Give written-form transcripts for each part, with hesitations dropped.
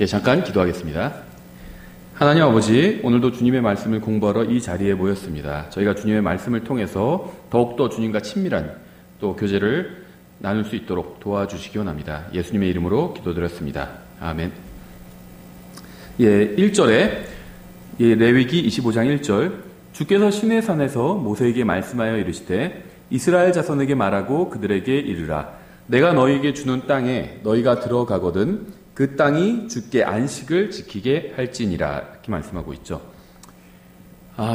잠깐 기도하겠습니다. 하나님 아버지, 오늘도 주님의 말씀을 공부하러 이 자리에 모였습니다. 저희가 주님의 말씀을 통해서 더욱더 주님과 친밀한 또 교제를 나눌 수 있도록 도와주시기 원합니다. 예수님의 이름으로 기도드렸습니다. 아멘. 1절에 레위기 25장 1절, 주께서 시내산에서 모세에게 말씀하여 이르시되 이스라엘 자손에게 말하고 그들에게 이르라. 내가 너희에게 주는 땅에 너희가 들어가거든 그 땅이 주께 안식을 지키게 할지니라. 이렇게 말씀하고 있죠.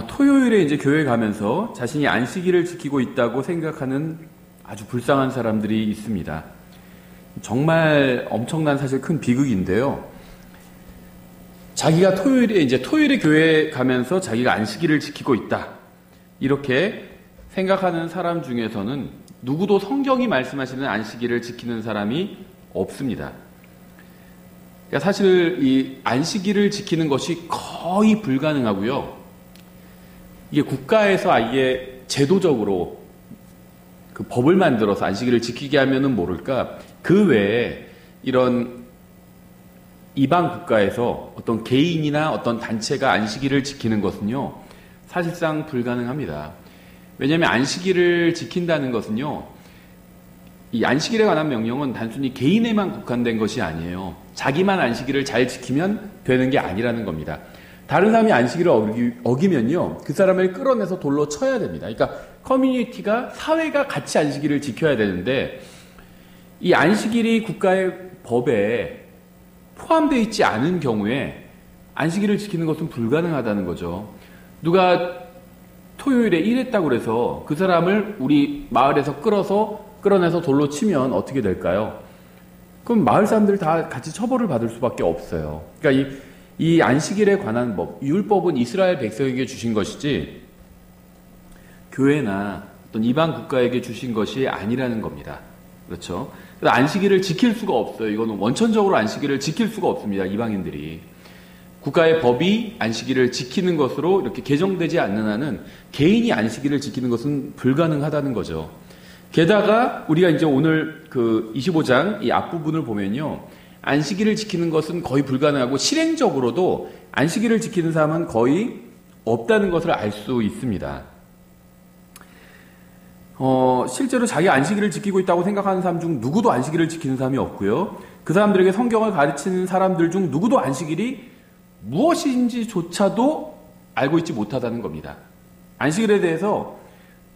토요일에 이제 교회 가면서 자신이 안식일을 지키고 있다고 생각하는 아주 불쌍한 사람들이 있습니다. 정말 엄청난 사실 큰 비극인데요. 자기가 토요일에 교회 가면서 자기가 안식일을 지키고 있다. 이렇게 생각하는 사람 중에서는 누구도 성경이 말씀하시는 안식일을 지키는 사람이 없습니다. 그러니까 사실 이 안식일을 지키는 것이 거의 불가능하고요. 이게 국가에서 아예 제도적으로 그 법을 만들어서 안식일을 지키게 하면은 모를까, 그 외에 이런 이방 국가에서 어떤 개인이나 어떤 단체가 안식일을 지키는 것은요, 사실상 불가능합니다. 왜냐하면 안식일을 지킨다는 것은요, 이 안식일에 관한 명령은 단순히 개인에만 국한된 것이 아니에요. 자기만 안식일을 잘 지키면 되는 게 아니라는 겁니다. 다른 사람이 안식일을 어기면요, 그 사람을 끌어내서 돌로 쳐야 됩니다. 그러니까 커뮤니티가, 사회가 같이 안식일을 지켜야 되는데, 이 안식일이 국가의 법에 포함되어 있지 않은 경우에 안식일을 지키는 것은 불가능하다는 거죠. 누가 토요일에 일했다고 그래서 그 사람을 우리 마을에서 끌어내서 돌로 치면 어떻게 될까요? 그럼 마을 사람들 다 같이 처벌을 받을 수밖에 없어요. 그러니까 이 안식일에 관한 법, 율법은 이스라엘 백성에게 주신 것이지 교회나 어떤 이방 국가에게 주신 것이 아니라는 겁니다. 그렇죠? 그래서 안식일을 지킬 수가 없어요. 이거는 원천적으로 안식일을 지킬 수가 없습니다. 이방인들이. 국가의 법이 안식일을 지키는 것으로 이렇게 개정되지 않는 한은 개인이 안식일을 지키는 것은 불가능하다는 거죠. 게다가 우리가 이제 오늘 그 25장 이 앞부분을 보면요, 안식일을 지키는 것은 거의 불가능하고 실행적으로도 안식일을 지키는 사람은 거의 없다는 것을 알 수 있습니다. 실제로 자기 안식일을 지키고 있다고 생각하는 사람 중 누구도 안식일을 지키는 사람이 없고요. 그 사람들에게 성경을 가르치는 사람들 중 누구도 안식일이 무엇인지조차도 알고 있지 못하다는 겁니다. 안식일에 대해서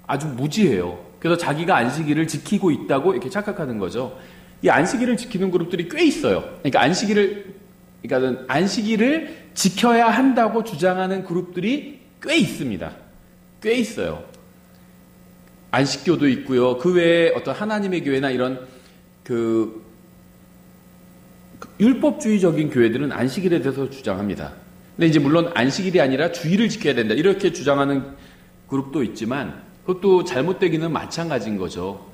아주 무지해요. 그래서 자기가 안식일을 지키고 있다고 이렇게 착각하는 거죠. 이 안식일을 지키는 그룹들이 꽤 있어요. 그러니까 안식일을 지켜야 한다고 주장하는 그룹들이 꽤 있습니다. 꽤 있어요. 안식교도 있고요. 그 외에 어떤 하나님의 교회나 이런 율법주의적인 교회들은 안식일에 대해서 주장합니다. 근데 이제 물론 안식일이 아니라 주일을 지켜야 된다, 이렇게 주장하는 그룹도 있지만 그것도 잘못되기는 마찬가지인 거죠.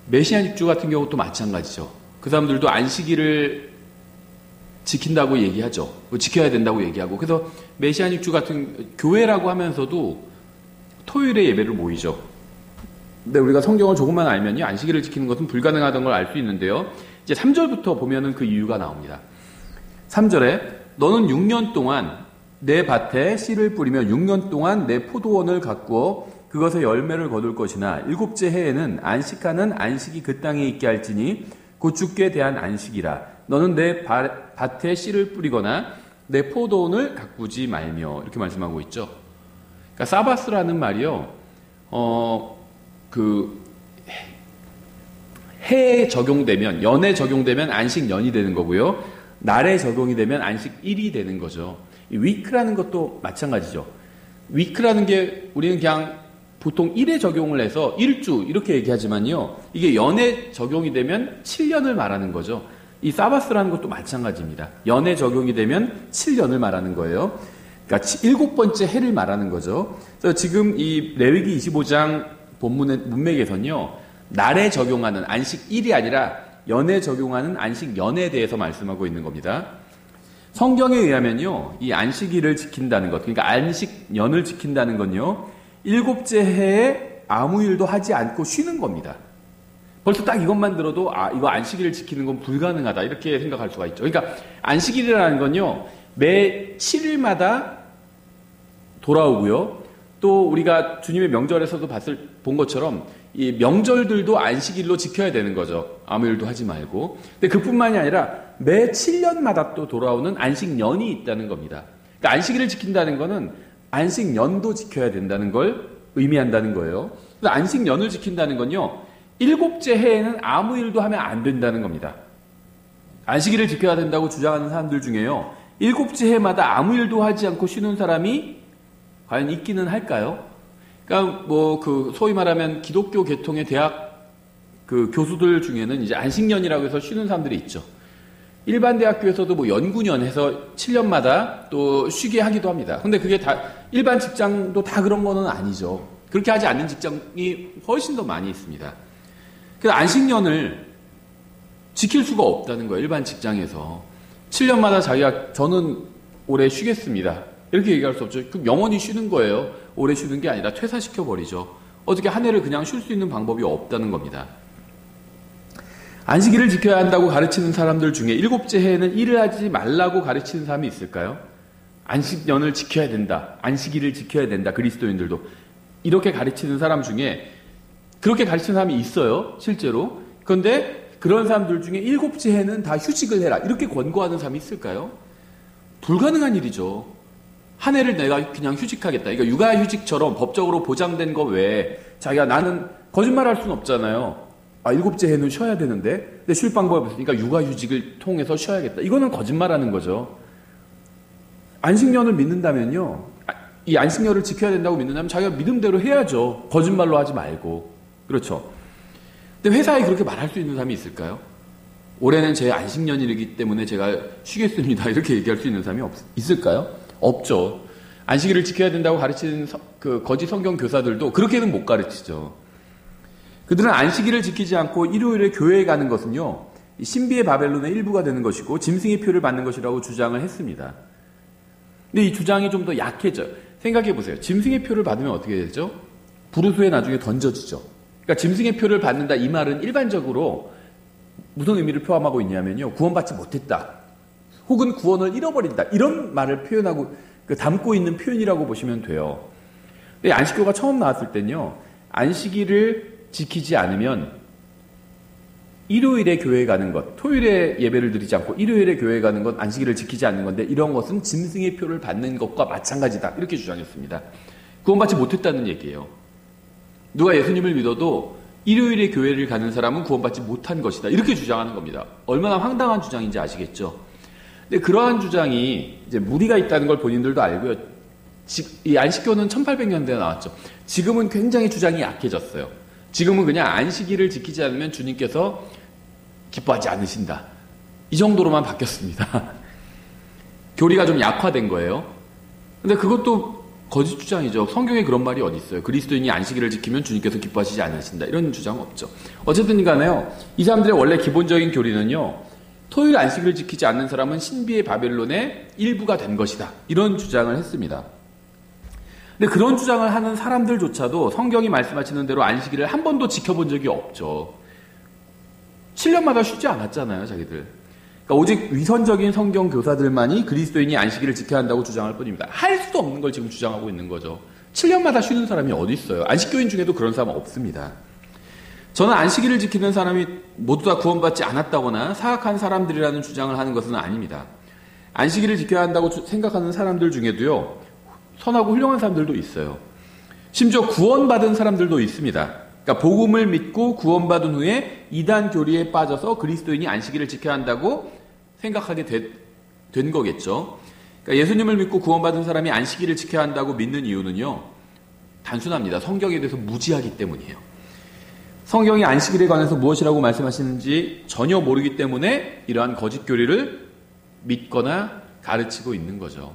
메시아닉주 같은 경우도 마찬가지죠. 그 사람들도 안식일을 지킨다고 얘기하죠. 지켜야 된다고 얘기하고. 그래서 메시아닉주 같은 교회라고 하면서도 토요일에 예배를 모이죠. 근데 우리가 성경을 조금만 알면요, 안식일을 지키는 것은 불가능하다는 걸 알 수 있는데요. 이제 3절부터 보면은 그 이유가 나옵니다. 3절에 너는 6년 동안 내 밭에 씨를 뿌리며 6년 동안 내 포도원을 가꾸어 그것에 열매를 거둘 것이나 일곱째 해에는 안식하는 안식이 그 땅에 있게 할지니 곧 주께 대한 안식이라. 너는 내 밭에 씨를 뿌리거나 내 포도원을 가꾸지 말며, 이렇게 말씀하고 있죠. 그러니까 사바스라는 말이요, 해에 적용되면, 연에 적용되면 안식년이 되는 거고요. 날에 적용이 되면 안식일이 되는 거죠. 이 위크라는 것도 마찬가지죠. 위크라는 게 우리는 그냥 보통 일에 적용을 해서 일주 이렇게 얘기하지만요, 이게 연에 적용이 되면 7년을 말하는 거죠. 이 사바스라는 것도 마찬가지입니다. 연에 적용이 되면 7년을 말하는 거예요. 그러니까 7번째 해를 말하는 거죠. 그래서 지금 이 레위기 25장 본문의 문맥에서는요, 날에 적용하는 안식일이 아니라 연에 적용하는 안식년에 대해서 말씀하고 있는 겁니다. 성경에 의하면요, 이 안식일을 지킨다는 것, 그러니까 안식년을 지킨다는 건요, 7째 해에 아무 일도 하지 않고 쉬는 겁니다. 벌써 딱 이것만 들어도 이거 안식일을 지키는 건 불가능하다 이렇게 생각할 수가 있죠. 그러니까 안식일이라는 건요, 매 7일마다 돌아오고요. 또 우리가 주님의 명절에서도 본 것처럼 이 명절들도 안식일로 지켜야 되는 거죠. 아무 일도 하지 말고. 근데 그뿐만이 아니라 매 7년마다 또 돌아오는 안식년이 있다는 겁니다. 그러니까 안식일을 지킨다는 거는 안식년도 지켜야 된다는 걸 의미한다는 거예요. 그래서 안식년을 지킨다는 건요, 7째 해에는 아무 일도 하면 안 된다는 겁니다. 안식일을 지켜야 된다고 주장하는 사람들 중에요, 7째 해마다 아무 일도 하지 않고 쉬는 사람이 과연 있기는 할까요? 그러니까 소위 말하면 기독교 계통의 대학 교수들 중에는 이제 안식년이라고 해서 쉬는 사람들이 있죠. 일반 대학교에서도 연구년 해서 7년마다 또 쉬게 하기도 합니다. 근데 그게 다 일반 직장도 다 그런 거는 아니죠. 그렇게 하지 않는 직장이 훨씬 더 많이 있습니다. 그래서 안식년을 지킬 수가 없다는 거예요. 일반 직장에서 7년마다 저는 올해 쉬겠습니다, 이렇게 얘기할 수 없죠. 그럼 영원히 쉬는 거예요. 오래 쉬는 게 아니라 퇴사시켜버리죠. 어떻게 한 해를 그냥 쉴 수 있는 방법이 없다는 겁니다. 안식일을 지켜야 한다고 가르치는 사람들 중에 7째 해에는 일을 하지 말라고 가르치는 사람이 있을까요? 안식년을 지켜야 된다, 안식일을 지켜야 된다, 그리스도인들도 이렇게 가르치는 사람 중에, 그렇게 가르치는 사람이 있어요, 실제로. 그런데 그런 사람들 중에 7째 해는 다 휴직을 해라, 이렇게 권고하는 사람이 있을까요? 불가능한 일이죠. 한 해를 내가 그냥 휴직하겠다. 그러니까 육아휴직처럼 법적으로 보장된 거 외에 자기가, 나는 거짓말할 수는 없잖아요. 7째 해는 쉬어야 되는데, 근데 쉴 방법이 없으니까 육아휴직을 통해서 쉬어야겠다. 이거는 거짓말하는 거죠. 안식년을 믿는다면요, 이 안식년을 지켜야 된다고 믿는다면 자기가 믿음대로 해야죠. 거짓말로 하지 말고. 그렇죠. 근데 회사에 그렇게 말할 수 있는 사람이 있을까요? 올해는 제 안식년이기 때문에 제가 쉬겠습니다, 이렇게 얘기할 수 있는 사람이 있을까요? 없죠. 안식일을 지켜야 된다고 가르치는 거짓 성경 교사들도 그렇게는 못 가르치죠. 그들은 안식일을 지키지 않고 일요일에 교회에 가는 것은요, 신비의 바벨론의 일부가 되는 것이고 짐승의 표를 받는 것이라고 주장을 했습니다. 근데 이 주장이 좀 더 약해져요. 생각해 보세요. 짐승의 표를 받으면 어떻게 되죠? 부르수에 나중에 던져지죠. 그러니까 짐승의 표를 받는다, 이 말은 일반적으로 무슨 의미를 포함하고 있냐면요, 구원받지 못했다, 혹은 구원을 잃어버린다, 이런 말을 표현하고 담고 있는 표현이라고 보시면 돼요. 근데 안식교가 처음 나왔을 땐요, 안식일을 지키지 않으면 일요일에 교회에 가는 것, 토요일에 예배를 드리지 않고 일요일에 교회에 가는 건 안식일을 지키지 않는 건데, 이런 것은 짐승의 표를 받는 것과 마찬가지다, 이렇게 주장했습니다. 구원받지 못했다는 얘기예요. 누가 예수님을 믿어도 일요일에 교회를 가는 사람은 구원받지 못한 것이다, 이렇게 주장하는 겁니다. 얼마나 황당한 주장인지 아시겠죠? 근데 그러한 주장이 이제 무리가 있다는 걸 본인들도 알고요. 이 안식교는 1800년대에 나왔죠. 지금은 굉장히 주장이 약해졌어요. 지금은 그냥 안식일을 지키지 않으면 주님께서 기뻐하지 않으신다, 이 정도로만 바뀌었습니다. 교리가 좀 약화된 거예요. 근데 그것도 거짓 주장이죠. 성경에 그런 말이 어디 있어요? 그리스도인이 안식일을 지키면 주님께서 기뻐하시지 않으신다, 이런 주장은 없죠. 어쨌든 간에요, 이 사람들의 원래 기본적인 교리는요, 토요일 안식일을 지키지 않는 사람은 신비의 바벨론의 일부가 된 것이다, 이런 주장을 했습니다. 근데 그런 주장을 하는 사람들조차도 성경이 말씀하시는 대로 안식일을 한 번도 지켜본 적이 없죠. 7년마다 쉬지 않았잖아요, 자기들. 그러니까 오직 위선적인 성경 교사들만이 그리스도인이 안식일을 지켜야 한다고 주장할 뿐입니다. 할 수도 없는 걸 지금 주장하고 있는 거죠. 7년마다 쉬는 사람이 어디 있어요? 안식교인 중에도 그런 사람은 없습니다. 저는 안식일을 지키는 사람이 모두 다 구원받지 않았다거나 사악한 사람들이라는 주장을 하는 것은 아닙니다. 안식일을 지켜야 한다고 생각하는 사람들 중에도요, 선하고 훌륭한 사람들도 있어요. 심지어 구원받은 사람들도 있습니다. 그러니까 복음을 믿고 구원받은 후에 이단 교리에 빠져서 그리스도인이 안식일을 지켜야 한다고 생각하게 된 거겠죠. 그러니까 예수님을 믿고 구원받은 사람이 안식일을 지켜야 한다고 믿는 이유는요, 단순합니다. 성경에 대해서 무지하기 때문이에요. 성경이 안식일에 관해서 무엇이라고 말씀하시는지 전혀 모르기 때문에 이러한 거짓 교리를 믿거나 가르치고 있는 거죠.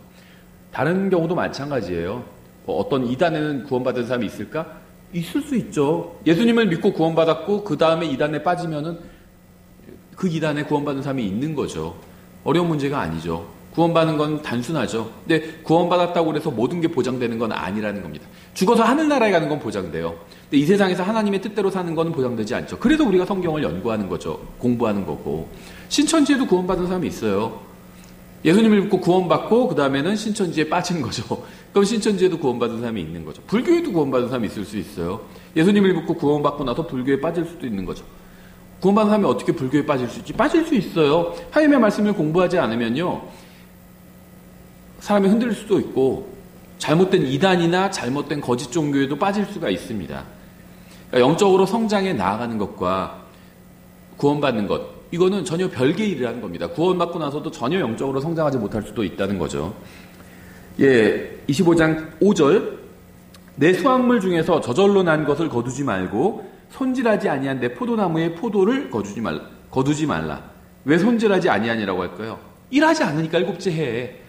다른 경우도 마찬가지예요. 어떤 이단에는 구원받은 사람이 있을까? 있을 수 있죠. 예수님을 믿고 구원받았고 그 다음에 이단에 빠지면은 그 이단에 구원받은 사람이 있는 거죠. 어려운 문제가 아니죠. 구원받는 건 단순하죠. 근데 구원받았다고 해서 모든 게 보장되는 건 아니라는 겁니다. 죽어서 하늘나라에 가는 건 보장돼요. 근데 이 세상에서 하나님의 뜻대로 사는 건 보장되지 않죠. 그래서 우리가 성경을 연구하는 거죠. 공부하는 거고. 신천지에도 구원받은 사람이 있어요. 예수님을 믿고 구원받고 그 다음에는 신천지에 빠진 거죠. 그럼 신천지에도 구원받은 사람이 있는 거죠. 불교에도 구원받은 사람이 있을 수 있어요. 예수님을 믿고 구원받고 나서 불교에 빠질 수도 있는 거죠. 구원받은 사람이 어떻게 불교에 빠질 수 있지? 빠질 수 있어요. 하나님의 말씀을 공부하지 않으면요, 사람이 흔들릴 수도 있고 잘못된 이단이나 잘못된 거짓 종교에도 빠질 수가 있습니다. 그러니까 영적으로 성장해 나아가는 것과 구원받는 것, 이거는 전혀 별개의 일이라는 겁니다. 구원받고 나서도 전혀 영적으로 성장하지 못할 수도 있다는 거죠. 25장 5절, 내 수확물 중에서 저절로 난 것을 거두지 말고 손질하지 아니한 내 포도나무의 포도를 거두지 말라. 왜 손질하지 아니하니라고 할까요? 일하지 않으니까 일곱째 해에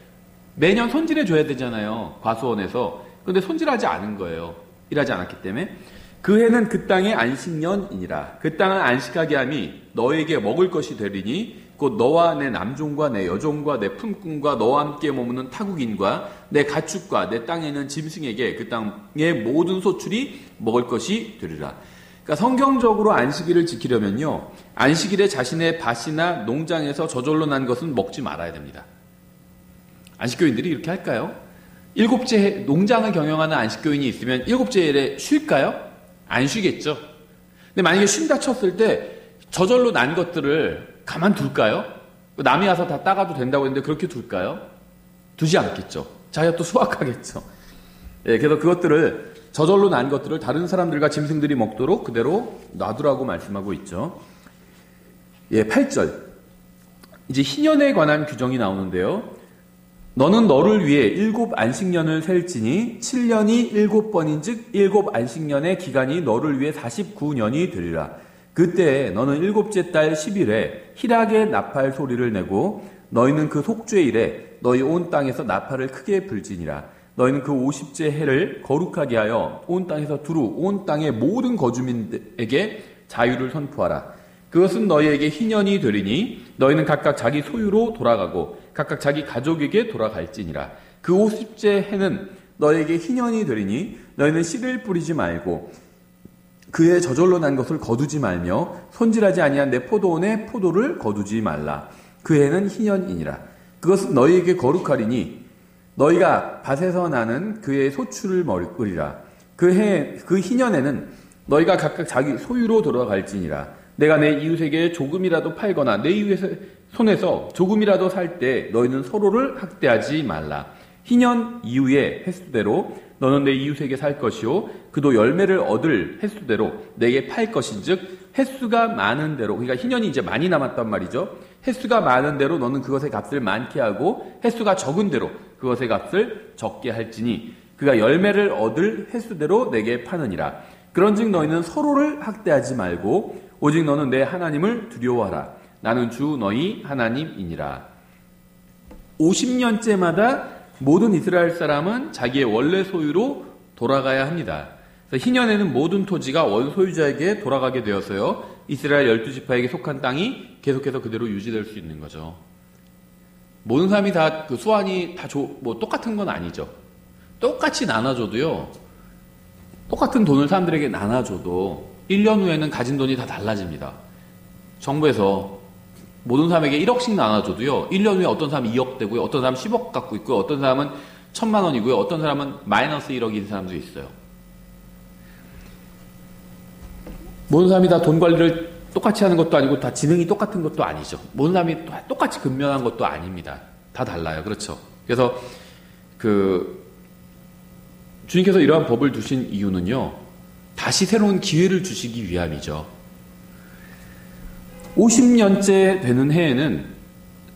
매년 손질해 줘야 되잖아요. 과수원에서. 근데 손질하지 않은 거예요. 일하지 않았기 때문에. 그 해는 그 땅의 안식년이니라. 그 땅을 안식하게 함이 너에게 먹을 것이 되리니 곧 너와 내 남종과 내 여종과 내 품꾼과 너와 함께 머무는 타국인과 내 가축과 내 땅에 있는 짐승에게 그 땅의 모든 소출이 먹을 것이 되리라. 그러니까 성경적으로 안식일을 지키려면요, 안식일에 자신의 밭이나 농장에서 저절로 난 것은 먹지 말아야 됩니다. 안식교인들이 이렇게 할까요? 일곱째 해, 농장을 경영하는 안식교인이 있으면 일곱째 일에 쉴까요? 안 쉬겠죠. 근데 만약에 쉰다 쳤을 때 저절로 난 것들을 가만둘까요? 남이 와서 다 따가도 된다고 했는데 그렇게 둘까요? 두지 않겠죠. 자기가 또 수확하겠죠. 그래서 그것들을, 저절로 난 것들을 다른 사람들과 짐승들이 먹도록 그대로 놔두라고 말씀하고 있죠. 8절. 이제 희년에 관한 규정이 나오는데요. 너는 너를 위해 7 안식년을 셀지니 7년이 7번인즉 7 안식년의 기간이 너를 위해 49년이 되리라. 그때 너는 7째 달 10일에 희락의 나팔 소리를 내고 너희는 그 속죄일에 너희 온 땅에서 나팔을 크게 불지니라. 너희는 그 50째 해를 거룩하게 하여 온 땅에서 두루 온 땅의 모든 거주민에게 자유를 선포하라. 그것은 너희에게 희년이 되리니 너희는 각각 자기 소유로 돌아가고 각각 자기 가족에게 돌아갈지니라. 그 50째 해는 너희에게 희년이 되리니 너희는 씨를 뿌리지 말고 그의 저절로 난 것을 거두지 말며 손질하지 아니한 내 포도원의 포도를 거두지 말라. 그 해는 희년이니라. 그것은 너희에게 거룩하리니 너희가 밭에서 나는 그의 소출을 먹으리라. 그 희년에는 너희가 각각 자기 소유로 돌아갈지니라. 내가 내 이웃에게 조금이라도 팔거나 내 이웃의 손에서 조금이라도 살 때 너희는 서로를 학대하지 말라. 희년 이후의 횟수대로 너는 내 이웃에게 살 것이요 그도 열매를 얻을 횟수대로 내게 팔 것인즉 횟수가 많은 대로, 그러니까 희년이 이제 많이 남았단 말이죠. 횟수가 많은 대로 너는 그것의 값을 많게 하고 횟수가 적은 대로 그것의 값을 적게 할지니 그가 열매를 얻을 횟수대로 내게 파느니라. 그런즉 너희는 서로를 학대하지 말고 오직 너는 내 하나님을 두려워하라. 나는 주 너희 하나님이니라. 50년째마다 모든 이스라엘 사람은 자기의 원래 소유로 돌아가야 합니다. 그래서 희년에는 모든 토지가 원소유자에게 돌아가게 되어서요, 이스라엘 12지파에게 속한 땅이 계속해서 그대로 유지될 수 있는 거죠. 모든 사람이 다 그 수완이 다 똑같은 건 아니죠. 똑같이 나눠줘도요, 똑같은 돈을 사람들에게 나눠줘도 1년 후에는 가진 돈이 다 달라집니다. 정부에서 모든 사람에게 1억씩 나눠줘도요, 1년 후에 어떤 사람은 2억 되고요, 어떤 사람은 10억 갖고 있고요, 어떤 사람은 1,000만 원이고요, 어떤 사람은 마이너스 1억인 사람도 있어요. 모든 사람이 다 돈 관리를 똑같이 하는 것도 아니고 다 지능이 똑같은 것도 아니죠. 모든 사람이 똑같이 근면한 것도 아닙니다. 다 달라요. 그렇죠. 그래서 주님께서 이러한 법을 두신 이유는요, 다시 새로운 기회를 주시기 위함이죠. 50년째 되는 해에는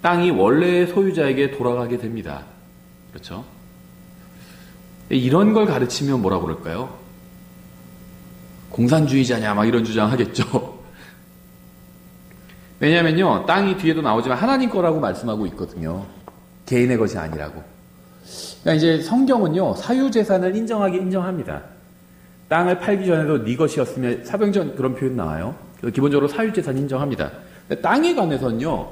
땅이 원래의 소유자에게 돌아가게 됩니다. 그렇죠? 이런 걸 가르치면 뭐라고 그럴까요? 공산주의자냐 막 이런 주장하겠죠. 왜냐하면요, 땅이 뒤에도 나오지만 하나님 거라고 말씀하고 있거든요. 개인의 것이 아니라고. 그러니까 이제 성경은요, 사유재산을 인정합니다. 땅을 팔기 전에도 네 것이었으면 사병전 그런 표현 나와요. 기본적으로 사유재산 인정합니다. 땅에 관해서는요,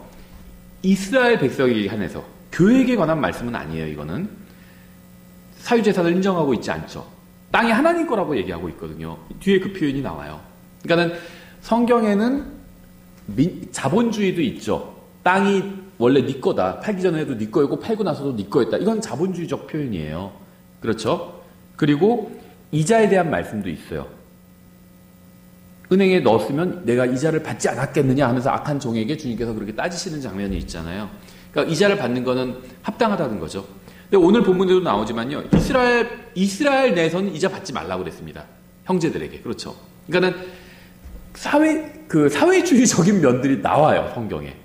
이스라엘 백성에게 한해서, 교회에 관한 말씀은 아니에요. 이거는 사유재산을 인정하고 있지 않죠. 땅이 하나님 거라고 얘기하고 있거든요. 뒤에 그 표현이 나와요. 그러니까는 성경에는 자본주의도 있죠. 땅이 원래 네 거다. 팔기 전에도 네 거였고 팔고 나서도 네 거였다. 이건 자본주의적 표현이에요. 그렇죠? 그리고 이자에 대한 말씀도 있어요. 은행에 넣었으면 내가 이자를 받지 않았겠느냐 하면서 악한 종에게 주님께서 그렇게 따지시는 장면이 있잖아요. 그러니까 이자를 받는 거는 합당하다는 거죠. 근데 오늘 본문에도 나오지만요. 이스라엘 내에서는 이자 받지 말라고 그랬습니다. 형제들에게. 그렇죠. 그러니까는 사회주의적인 면들이 나와요. 성경에.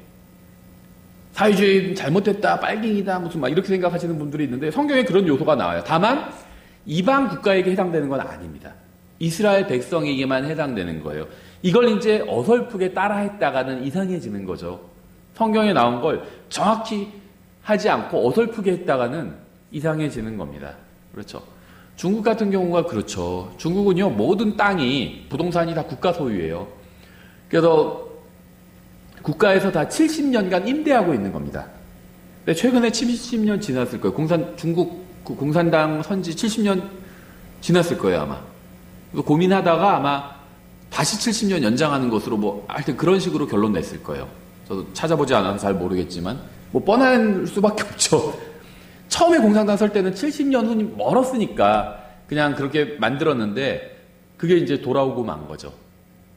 사회주의 잘못됐다, 빨갱이다, 무슨 막 이렇게 생각하시는 분들이 있는데 성경에 그런 요소가 나와요. 다만 이방 국가에게 해당되는 건 아닙니다. 이스라엘 백성에게만 해당되는 거예요. 이걸 이제 어설프게 따라했다가는 이상해지는 거죠. 성경에 나온 걸 정확히 하지 않고 어설프게 했다가는 이상해지는 겁니다. 그렇죠. 중국 같은 경우가 그렇죠. 중국은요, 모든 땅이, 부동산이 다 국가 소유예요. 그래서 국가에서 다 70년간 임대하고 있는 겁니다. 근데 최근에 70년 지났을 거예요. 중국 공산당 선지 70년 지났을 거예요, 아마. 고민하다가 아마 다시 70년 연장하는 것으로 하여튼 그런 식으로 결론 냈을 거예요. 저도 찾아보지 않아서 잘 모르겠지만, 뻔할 수밖에 없죠. 처음에 공산당 설 때는 70년 후니 멀었으니까 그냥 그렇게 만들었는데, 그게 이제 돌아오고 만 거죠.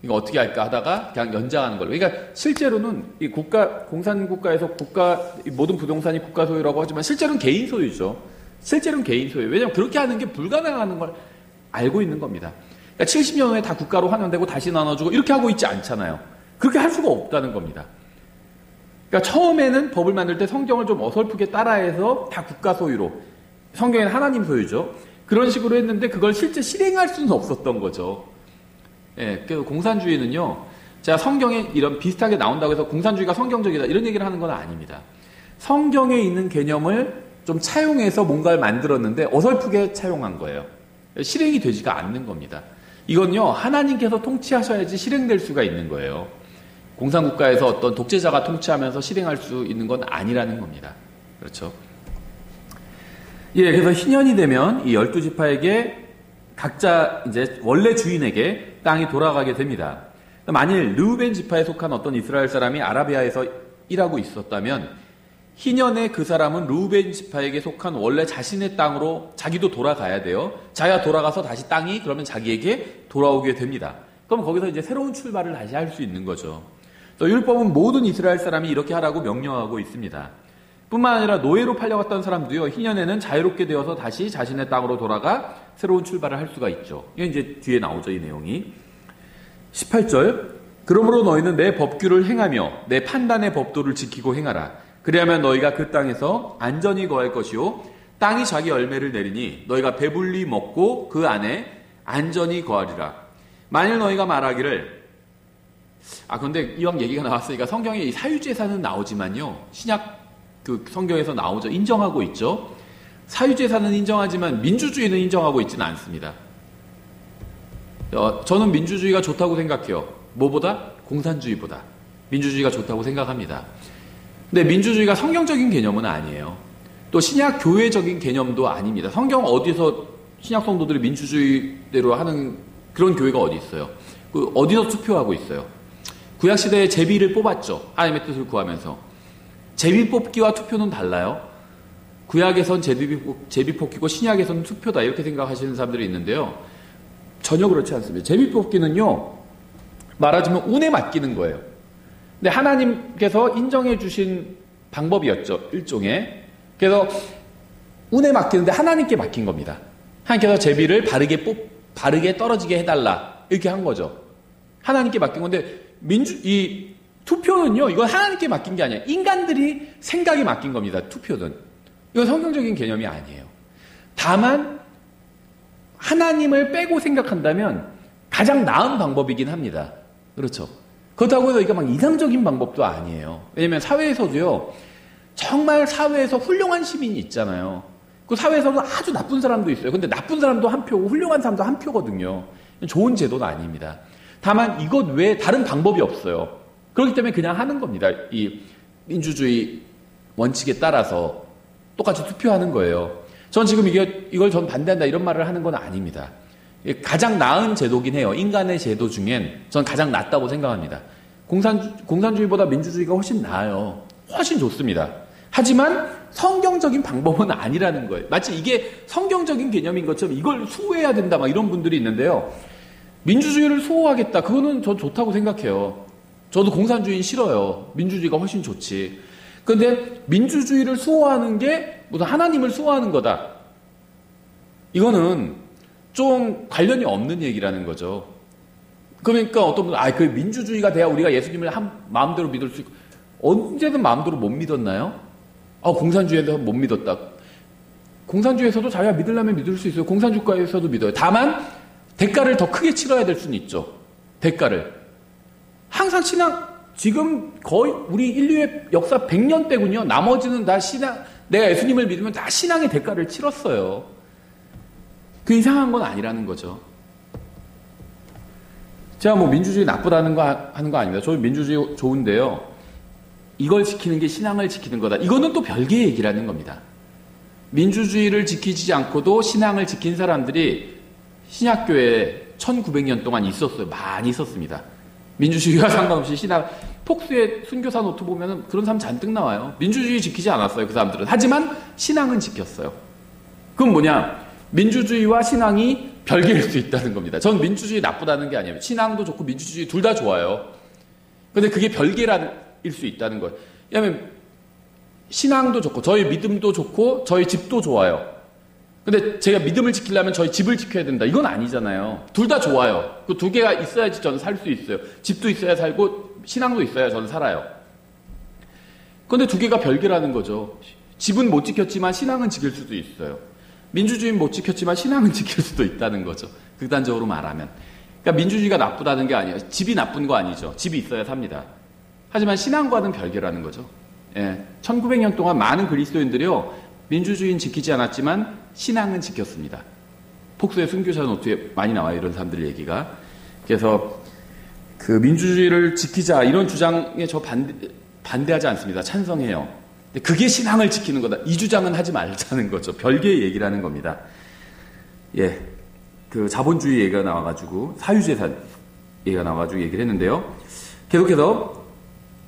이거 어떻게 할까 하다가 그냥 연장하는 걸로. 그러니까 실제로는 이 공산국가에서 모든 부동산이 국가 소유라고 하지만 실제로는 개인 소유죠. 실제로는 개인 소유. 왜냐하면 그렇게 하는 게 불가능하는 걸 알고 있는 겁니다. 그러니까 70년 후에 다 국가로 환원되고 다시 나눠주고 이렇게 하고 있지 않잖아요. 그렇게 할 수가 없다는 겁니다. 그러니까 처음에는 법을 만들 때 성경을 좀 어설프게 따라해서 다 국가 소유로, 성경에는 하나님 소유죠. 그런 식으로 했는데 그걸 실제 실행할 수는 없었던 거죠. 예, 그래서 공산주의는요, 제가 성경에 이런 비슷하게 나온다고 해서 공산주의가 성경적이다 이런 얘기를 하는 건 아닙니다. 성경에 있는 개념을 좀 차용해서 뭔가를 만들었는데 어설프게 차용한 거예요. 실행이 되지가 않는 겁니다. 이건요, 하나님께서 통치하셔야지 실행될 수가 있는 거예요. 공산국가에서 어떤 독재자가 통치하면서 실행할 수 있는 건 아니라는 겁니다. 그렇죠? 예, 그래서 희년이 되면 이 12지파에게 각자 이제 원래 주인에게 땅이 돌아가게 됩니다. 만일 르우벤 지파에 속한 어떤 이스라엘 사람이 아라비아에서 일하고 있었다면 희년에 그 사람은 르우벤 지파에게 속한 원래 자신의 땅으로 자기도 돌아가야 돼요. 자기가 돌아가서 다시 땅이 그러면 자기에게 돌아오게 됩니다. 그럼 거기서 이제 새로운 출발을 다시 할 수 있는 거죠. 율법은 모든 이스라엘 사람이 이렇게 하라고 명령하고 있습니다. 뿐만 아니라 노예로 팔려갔던 사람도요, 희년에는 자유롭게 되어서 다시 자신의 땅으로 돌아가 새로운 출발을 할 수가 있죠. 이게 이제 뒤에 나오죠, 이 내용이. 18절. 그러므로 너희는 내 법규를 행하며 내 판단의 법도를 지키고 행하라. 그리하면 너희가 그 땅에서 안전히 거할 것이요 땅이 자기 열매를 내리니 너희가 배불리 먹고 그 안에 안전히 거하리라. 만일 너희가 말하기를, 그런데 이왕 얘기가 나왔으니까 성경에 이 사유재산은 나오지만요, 신약 그 성경에서 나오죠. 인정하고 있죠. 사유재산은 인정하지만 민주주의는 인정하고 있지는 않습니다. 저는 민주주의가 좋다고 생각해요. 뭐보다? 공산주의보다. 민주주의가 좋다고 생각합니다. 근데 민주주의가 성경적인 개념은 아니에요. 또 신약 교회적인 개념도 아닙니다. 성경 어디서 신약 성도들이 민주주의대로 하는 그런 교회가 어디 있어요? 어디서 투표하고 있어요? 구약시대에 제비를 뽑았죠. 하나님의 뜻을 구하면서. 제비 뽑기와 투표는 달라요. 구약에선 제비 뽑기고 신약에서는 투표다 이렇게 생각하시는 사람들이 있는데요. 전혀 그렇지 않습니다. 제비 뽑기는요, 말하자면 운에 맡기는 거예요. 근데 하나님께서 인정해 주신 방법이었죠. 일종의. 그래서 운에 맡기는데 하나님께 맡긴 겁니다. 하나님께서 제비를 바르게 떨어지게 해달라 이렇게 한 거죠. 하나님께 맡긴 건데 이 투표는요, 이건 하나님께 맡긴 게 아니에요. 인간들이 생각에 맡긴 겁니다. 투표는. 이건 성경적인 개념이 아니에요. 다만 하나님을 빼고 생각한다면 가장 나은 방법이긴 합니다. 그렇죠. 그렇다고 해서 이게 막 이상적인 방법도 아니에요. 왜냐면 사회에서도요, 정말 사회에서 훌륭한 시민이 있잖아요. 그 사회에서도 아주 나쁜 사람도 있어요. 근데 나쁜 사람도 한 표고 훌륭한 사람도 한 표거든요. 좋은 제도는 아닙니다. 다만 이것 외에 다른 방법이 없어요. 그렇기 때문에 그냥 하는 겁니다. 이 민주주의 원칙에 따라서. 똑같이 투표하는 거예요. 전 지금 이걸 전 반대한다 이런 말을 하는 건 아닙니다. 가장 나은 제도긴 해요. 인간의 제도 중엔 전 가장 낫다고 생각합니다. 공산주의보다 민주주의가 훨씬 나아요. 훨씬 좋습니다. 하지만 성경적인 방법은 아니라는 거예요. 마치 이게 성경적인 개념인 것처럼 이걸 수호해야 된다 막 이런 분들이 있는데요. 민주주의를 수호하겠다. 그거는 전 좋다고 생각해요. 저도 공산주의는 싫어요. 민주주의가 훨씬 좋지. 그런데 민주주의를 수호하는 게 무슨 하나님을 수호하는 거다. 이거는 좀 관련이 없는 얘기라는 거죠. 그러니까 어떤 분은 그 민주주의가 돼야 우리가 예수님을 마음대로 믿을 수 있고 언제든 마음대로 못 믿었나요? 공산주의에서 못 믿었다. 공산주의에서도 자기가 믿으려면 믿을 수 있어요. 공산주의에서도 믿어요. 다만 대가를 더 크게 치러야 될 수는 있죠. 대가를. 항상 지금 거의 우리 인류의 역사 100년 때군요. 나머지는 다 내가 예수님을 믿으면 다 신앙의 대가를 치렀어요. 그 이상한 건 아니라는 거죠. 제가 민주주의 나쁘다는 거 하는 거 아닙니다. 저희 민주주의 좋은데요. 이걸 지키는 게 신앙을 지키는 거다. 이거는 또 별개의 얘기라는 겁니다. 민주주의를 지키지 않고도 신앙을 지킨 사람들이 신약교회에 1900년 동안 있었어요. 많이 있었습니다. 민주주의와 상관없이 폭스의 순교사 노트 보면 그런 사람 잔뜩 나와요. 민주주의 지키지 않았어요. 그 사람들은. 하지만 신앙은 지켰어요. 그건 뭐냐? 민주주의와 신앙이 별개일 수 있다는 겁니다. 전 민주주의 나쁘다는 게 아니에요. 신앙도 좋고 민주주의 둘 다 좋아요. 근데 그게 별개일 수 있다는 거예요. 왜냐하면 신앙도 좋고 저희 믿음도 좋고 저희 집도 좋아요. 근데 제가 믿음을 지키려면 저희 집을 지켜야 된다. 이건 아니잖아요. 둘 다 좋아요. 그 두 개가 있어야지 저는 살 수 있어요. 집도 있어야 살고 신앙도 있어야 저는 살아요. 그런데 두 개가 별개라는 거죠. 집은 못 지켰지만 신앙은 지킬 수도 있어요. 민주주의는 못 지켰지만 신앙은 지킬 수도 있다는 거죠. 극단적으로 말하면. 그러니까 민주주의가 나쁘다는 게 아니에요. 집이 나쁜 거 아니죠. 집이 있어야 삽니다. 하지만 신앙과는 별개라는 거죠. 1900년 동안 많은 그리스도인들이요. 민주주의는 지키지 않았지만 신앙은 지켰습니다. 폭스의 순교자 노트에 많이 나와요. 이런 사람들 얘기가. 그래서 그 민주주의를 지키자 이런 주장에 저 반대하지 않습니다. 찬성해요. 근데 그게 신앙을 지키는 거다. 이 주장은 하지 말자는 거죠. 별개의 얘기라는 겁니다. 그 자본주의 얘기가 나와가지고 사유재산 얘기가 나와가지고 얘기를 했는데요. 계속해서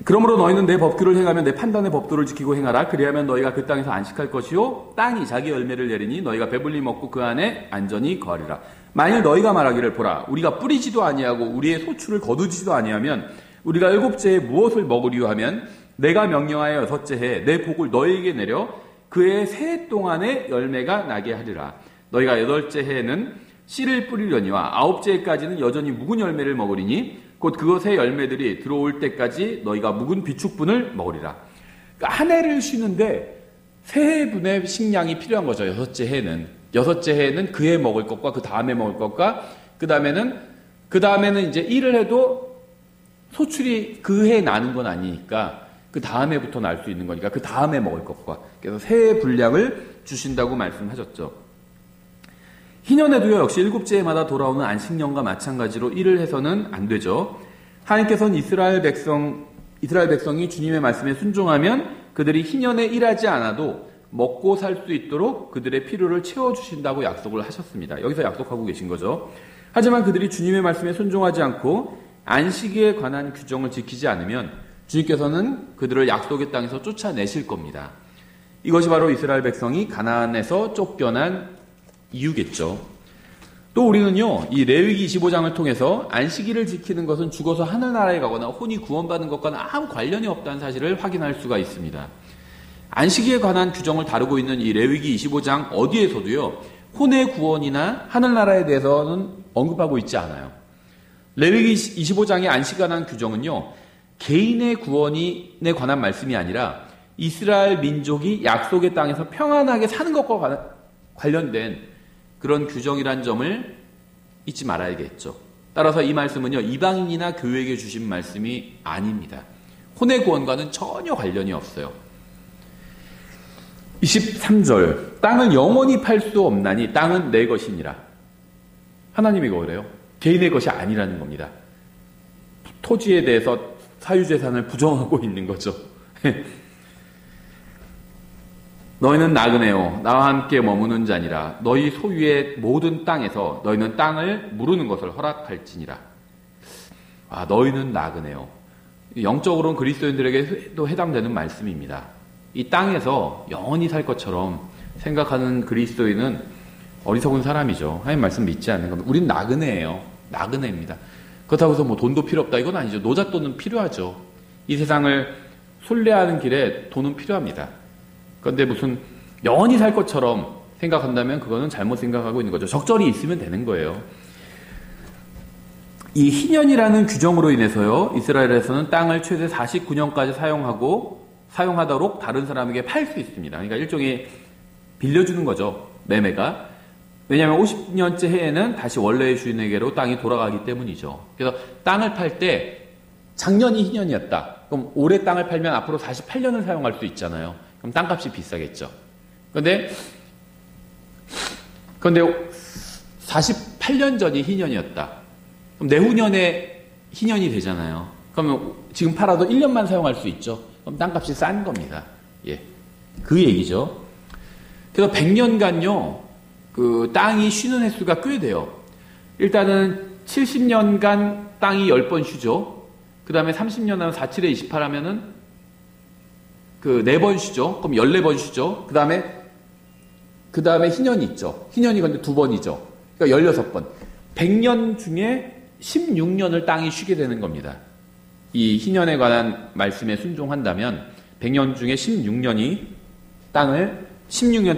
그러므로 너희는 내 법규를 행하면 내 판단의 법도를 지키고 행하라. 그리하면 너희가 그 땅에서 안식할 것이요 땅이 자기 열매를 내리니 너희가 배불리 먹고 그 안에 안전히 거하리라. 만일 너희가 말하기를 보라 우리가 뿌리지도 아니하고 우리의 소출을 거두지도 아니하면 우리가 일곱째 해에 무엇을 먹으리요 하면 내가 명령하여 여섯째 해에 내 복을 너희에게 내려 그 해 세 해 동안의 열매가 나게 하리라. 너희가 여덟째 해에는 씨를 뿌리려니와 아홉째 해까지는 여전히 묵은 열매를 먹으리니 곧 그것의 열매들이 들어올 때까지 너희가 묵은 비축분을 먹으리라. 그러니까 한 해를 쉬는데 세 해분의 식량이 필요한 거죠. 여섯째 해는 그 해 먹을 것과 그 다음에 먹을 것과 그 다음에는 이제 일을 해도 소출이 그 해에 나는 건 아니니까 그 다음 해부터 날 수 있는 거니까 그 다음에 먹을 것과 그래서 세 해 분량을 주신다고 말씀하셨죠. 희년에도요 역시 일곱째 해마다 돌아오는 안식년과 마찬가지로 일을 해서는 안 되죠. 하나님께서는 이스라엘 백성이 주님의 말씀에 순종하면 그들이 희년에 일하지 않아도 먹고 살 수 있도록 그들의 필요를 채워주신다고 약속을 하셨습니다. 여기서 약속하고 계신 거죠. 하지만 그들이 주님의 말씀에 순종하지 않고 안식에 관한 규정을 지키지 않으면 주님께서는 그들을 약속의 땅에서 쫓아내실 겁니다. 이것이 바로 이스라엘 백성이 가나안에서 쫓겨난 이유겠죠. 또 우리는요, 이 레위기 25장을 통해서 안식일을 지키는 것은 죽어서 하늘나라에 가거나 혼이 구원받는 것과는 아무 관련이 없다는 사실을 확인할 수가 있습니다. 안식일에 관한 규정을 다루고 있는 이 레위기 25장 어디에서도요, 혼의 구원이나 하늘나라에 대해서는 언급하고 있지 않아요. 레위기 25장의 안식에 관한 규정은요, 개인의 구원에 관한 말씀이 아니라 이스라엘 민족이 약속의 땅에서 평안하게 사는 것과 관련된 그런 규정이란 점을 잊지 말아야겠죠. 따라서 이 말씀은요, 이방인이나 교회에게 주신 말씀이 아닙니다. 혼의 구원과는 전혀 관련이 없어요. 23절, 땅을 영원히 팔 수 없나니 땅은 내 것이니라. 하나님이 그래요. 개인의 것이 아니라는 겁니다. 토지에 대해서 사유재산을 부정하고 있는 거죠. 너희는 나그네요 나와 함께 머무는 자니라. 너희 소유의 모든 땅에서 너희는 땅을 무르는 것을 허락할지니라. 너희는 나그네요. 영적으로는 그리스도인들에게도 해당되는 말씀입니다. 이 땅에서 영원히 살 것처럼 생각하는 그리스도인은 어리석은 사람이죠. 하나님 말씀 믿지 않는 겁니다. 우린 나그네예요. 나그네입니다. 그렇다고 해서 돈도 필요 없다 이건 아니죠. 노잣돈은 필요하죠. 이 세상을 순례하는 길에 돈은 필요합니다. 그런데 무슨 영원히 살 것처럼 생각한다면 그거는 잘못 생각하고 있는 거죠. 적절히 있으면 되는 거예요. 이 희년이라는 규정으로 인해서요, 이스라엘에서는 땅을 최대 49년까지 사용하도록 다른 사람에게 팔 수 있습니다. 그러니까 일종의 빌려주는 거죠. 매매가. 왜냐하면 50년째 해에는 다시 원래의 주인에게로 땅이 돌아가기 때문이죠. 그래서 땅을 팔 때 작년이 희년이었다. 그럼 올해 땅을 팔면 앞으로 48년을 사용할 수 있잖아요. 그럼 땅값이 비싸겠죠. 그런데 48년 전이 희년이었다. 그럼 내후년에 희년이 되잖아요. 그러면 지금 팔아도 1년만 사용할 수 있죠. 그럼 땅값이 싼 겁니다. 예. 그 얘기죠. 그래서 100년간요, 그 땅이 쉬는 횟수가 꽤 돼요. 일단은 70년간 땅이 10번 쉬죠. 그 다음에 30년 하면 4, 7에 28 하면은 그 4번 쉬죠. 그럼 14번 쉬죠. 그 다음에 희년이 있죠. 희년이 근데 2번이죠. 그러니까 16번. 100년 중에 16년을 땅이 쉬게 되는 겁니다. 이 희년에 관한 말씀에 순종한다면 100년 중에 16년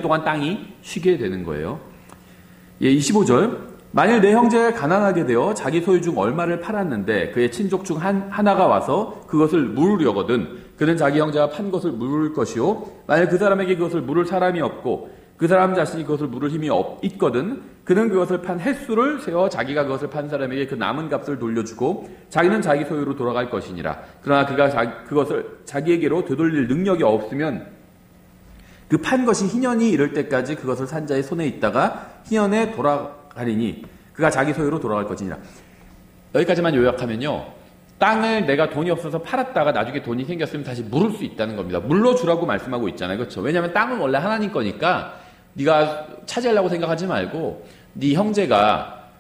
동안 땅이 쉬게 되는 거예요. 예, 25절. 만일 내 형제가 가난하게 되어 자기 소유 중 얼마를 팔았는데 그의 친족 중 하나가 와서 그것을 물으려거든 그는 자기 형제가 판 것을 물을 것이요 만일 그 사람에게 그것을 물을 사람이 없고 그 사람 자신이 그것을 물을 힘이 있거든 그는 그것을 판 횟수를 세워 자기가 그것을 판 사람에게 그 남은 값을 돌려주고 자기는 자기 소유로 돌아갈 것이니라. 그러나 그가 그것을 자기에게로 되돌릴 능력이 없으면 그 판 것이 희년이 이를 때까지 그것을 산 자의 손에 있다가 희년에 돌아가리니 그가 자기 소유로 돌아갈 것이니라. 여기까지만 요약하면요. 땅을 내가 돈이 없어서 팔았다가 나중에 돈이 생겼으면 다시 물을 수 있다는 겁니다. 물러주라고 말씀하고 있잖아요. 그렇죠? 왜냐하면 땅은 원래 하나님 거니까 네가 차지하려고 생각하지 말고 네 형제가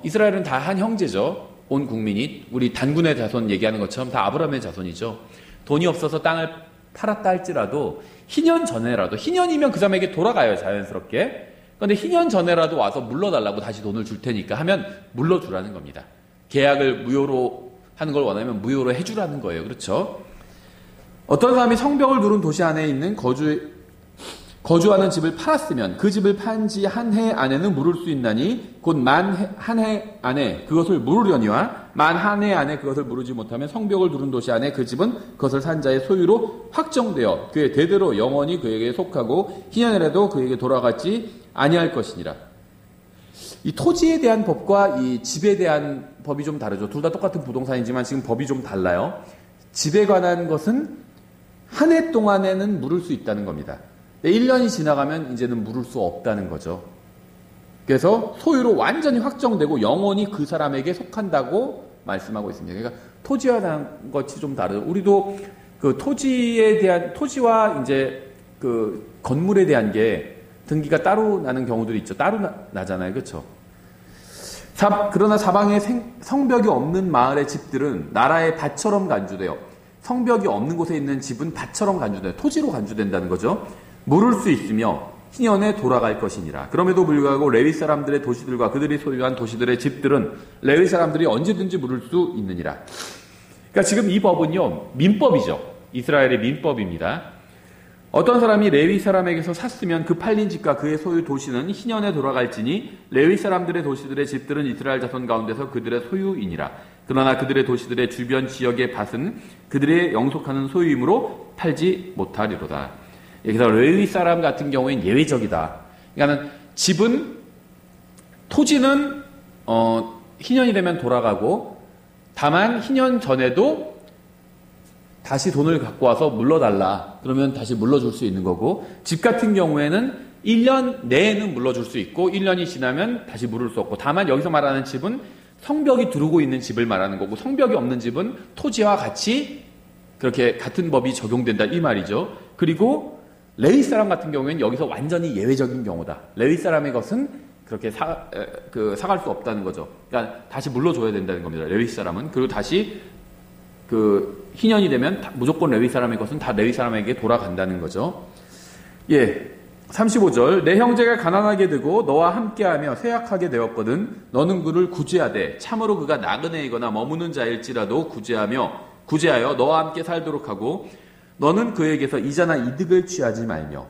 이스라엘은 다 한 형제죠. 온 국민이 우리 단군의 자손 얘기하는 것처럼 다 아브라함의 자손이죠. 돈이 없어서 땅을 팔았다 할지라도 희년 전에라도 희년이면 그 사람에게 돌아가요. 자연스럽게. 그런데 희년 전에라도 와서 물러달라고 다시 돈을 줄 테니까 하면 물러주라는 겁니다. 계약을 무효로 하는 걸 원하면 무효로 해주라는 거예요. 그렇죠? 어떤 사람이 성벽을 두른 도시 안에 있는 거주하는 집을 팔았으면 그 집을 판 지 한 해 안에는 물을 수 있나니 곧 만 한 해 안에 그것을 물으려니와 만 한 해 안에 그것을 물으지 못하면 성벽을 두른 도시 안에 그 집은 그것을 산 자의 소유로 확정되어 그의 대대로 영원히 그에게 속하고 희년이라도 그에게 돌아가지 아니할 것이니라. 이 토지에 대한 법과 이 집에 대한 법이 좀 다르죠. 둘 다 똑같은 부동산이지만 지금 법이 좀 달라요. 집에 관한 것은 한 해 동안에는 물을 수 있다는 겁니다. 1년이 지나가면 이제는 물을 수 없다는 거죠. 그래서 소유로 완전히 확정되고 영원히 그 사람에게 속한다고 말씀하고 있습니다. 그러니까 토지와 대한 것이 좀 다르죠. 우리도 그 토지와 이제 그 건물에 대한 게 등기가 따로 나는 경우들이 있죠. 따로 나잖아요. 그렇죠? 그러나 사방에 성벽이 없는 마을의 집들은 나라의 밭처럼 간주돼요. 성벽이 없는 곳에 있는 집은 밭처럼 간주돼요. 토지로 간주된다는 거죠. 물을 수 있으며 희년에 돌아갈 것이니라. 그럼에도 불구하고 레위 사람들의 도시들과 그들이 소유한 도시들의 집들은 레위 사람들이 언제든지 물을 수 있느니라. 그러니까 지금 이 법은요, 민법이죠. 이스라엘의 민법입니다. 어떤 사람이 레위 사람에게서 샀으면 그 팔린 집과 그의 소유 도시는 희년에 돌아갈지니 레위 사람들의 도시들의 집들은 이스라엘 자손 가운데서 그들의 소유이니라. 그러나 그들의 도시들의 주변 지역의 밭은 그들의 영속하는 소유이므로 팔지 못하리로다. 그래서 레위 사람 같은 경우에는 예외적이다. 그러니까 토지는 희년이 되면 돌아가고 다만 희년 전에도 다시 돈을 갖고 와서 물러달라. 그러면 다시 물러줄 수 있는 거고 집 같은 경우에는 1년 내에는 물러줄 수 있고 1년이 지나면 다시 물을 수 없고 다만 여기서 말하는 집은 성벽이 두르고 있는 집을 말하는 거고 성벽이 없는 집은 토지와 같이 그렇게 같은 법이 적용된다 이 말이죠. 그리고 레위 사람 같은 경우에는 여기서 완전히 예외적인 경우다. 레위 사람의 것은 그렇게 사갈 수 없다는 거죠. 그러니까 다시 물러줘야 된다는 겁니다. 레위 사람은. 그리고 다시 희년이 되면 무조건 레위 사람의 것은 다 레위 사람에게 돌아간다는 거죠. 예. 35절 내 형제가 가난하게 되고 너와 함께하며 쇠약하게 되었거든 너는 그를 구제하되 참으로 그가 나그네이거나 머무는 자일지라도 구제하여 너와 함께 살도록 하고 너는 그에게서 이자나 이득을 취하지 말며.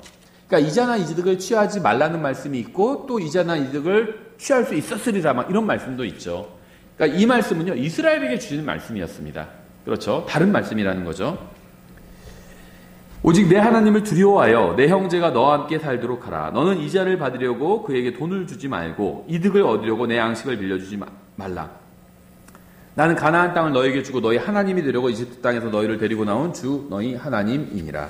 그러니까 이자나 이득을 취하지 말라는 말씀이 있고 또 이자나 이득을 취할 수 있었으리라 막 이런 말씀도 있죠. 그러니까 이 말씀은요 이스라엘에게 주시는 말씀이었습니다. 그렇죠. 다른 말씀이라는 거죠. 오직 내 하나님을 두려워하여 내 형제가 너와 함께 살도록 하라. 너는 이자를 받으려고 그에게 돈을 주지 말고 이득을 얻으려고 내 양식을 빌려주지 말라. 나는 가나안 땅을 너에게 주고 너희 하나님이 되려고 이집트 땅에서 너희를 데리고 나온 주 너희 하나님이니라.